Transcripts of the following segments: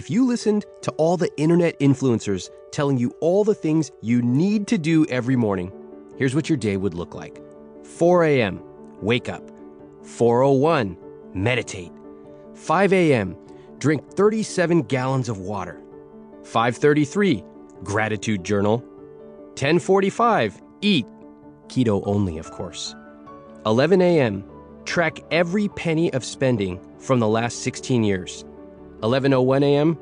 If you listened to all the internet influencers telling you all the things you need to do every morning, here's what your day would look like. 4 a.m., wake up. 4:01, meditate. 5 a.m., drink 37 gallons of water. 5:33, gratitude journal. 10:45, eat. Keto only, of course. 11 a.m., track every penny of spending from the last 16 years. 11:01 a.m.,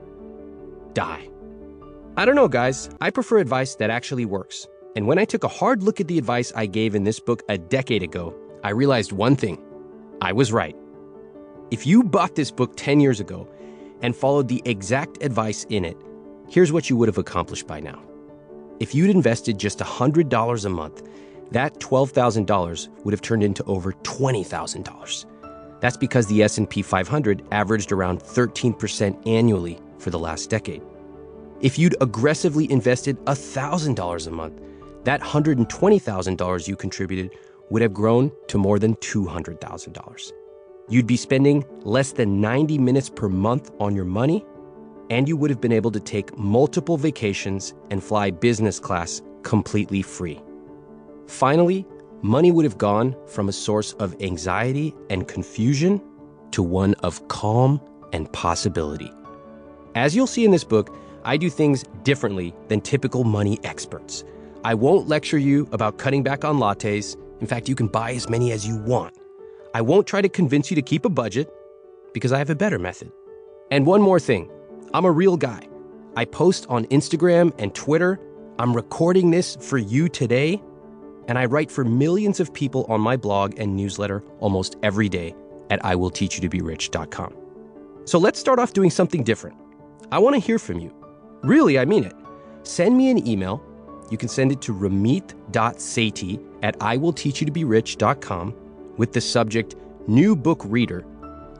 die. I don't know, guys. I prefer advice that actually works. And when I took a hard look at the advice I gave in this book a decade ago, I realized one thing. I was right. If you bought this book 10 years ago and followed the exact advice in it, here's what you would have accomplished by now. If you'd invested just $100 a month, that $12,000 would have turned into over $20,000. That's because the S&P 500 averaged around 13% annually for the last decade. If you'd aggressively invested $1,000 a month, that $120,000 you contributed would have grown to more than $200,000. You'd be spending less than 90 minutes per month on your money, and you would have been able to take multiple vacations and fly business class completely free. Finally, money would have gone from a source of anxiety and confusion to one of calm and possibility. As you'll see in this book, I do things differently than typical money experts. I won't lecture you about cutting back on lattes. In fact, you can buy as many as you want. I won't try to convince you to keep a budget because I have a better method. And one more thing, I'm a real guy. I post on Instagram and Twitter. I'm recording this for you today, and I write for millions of people on my blog and newsletter almost every day at iwillteachyoutoberich.com. So let's start off doing something different. I want to hear from you. Really, I mean it. Send me an email. You can send it to ramit.sethi@iwillteachyoutoberich.com with the subject New Book Reader,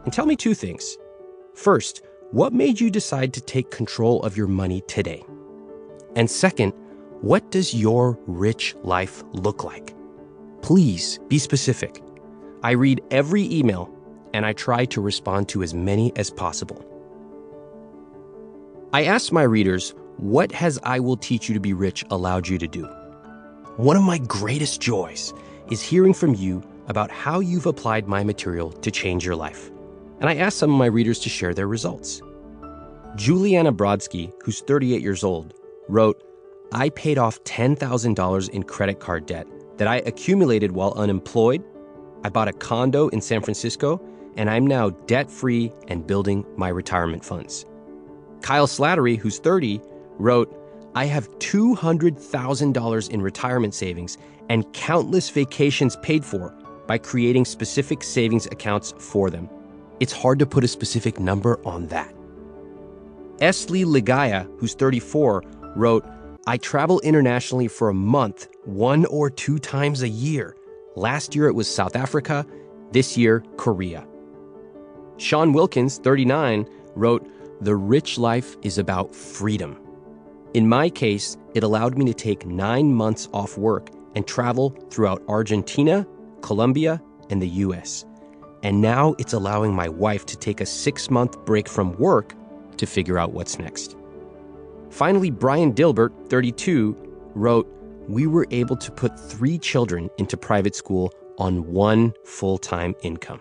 and tell me two things. First, what made you decide to take control of your money today? And second, what does your rich life look like? Please be specific. I read every email, and I try to respond to as many as possible. I asked my readers, what has I Will Teach You to Be Rich allowed you to do? One of my greatest joys is hearing from you about how you've applied my material to change your life. And I asked some of my readers to share their results. Juliana Brodsky, who's 38 years old, wrote, I paid off $10,000 in credit card debt that I accumulated while unemployed. I bought a condo in San Francisco, and I'm now debt-free and building my retirement funds. Kyle Slattery, who's 30, wrote, I have $200,000 in retirement savings and countless vacations paid for by creating specific savings accounts for them. It's hard to put a specific number on that. Esli Ligaya, who's 34, wrote, I travel internationally for a month, 1 or 2 times a year. Last year it was South Africa, this year Korea. Sean Wilkins, 39, wrote, The rich life is about freedom. In my case, it allowed me to take 9 months off work and travel throughout Argentina, Colombia, and the US. And now it's allowing my wife to take a 6-month break from work to figure out what's next. Finally, Brian Dilbert, 32, wrote, We were able to put 3 children into private school on 1 full-time income.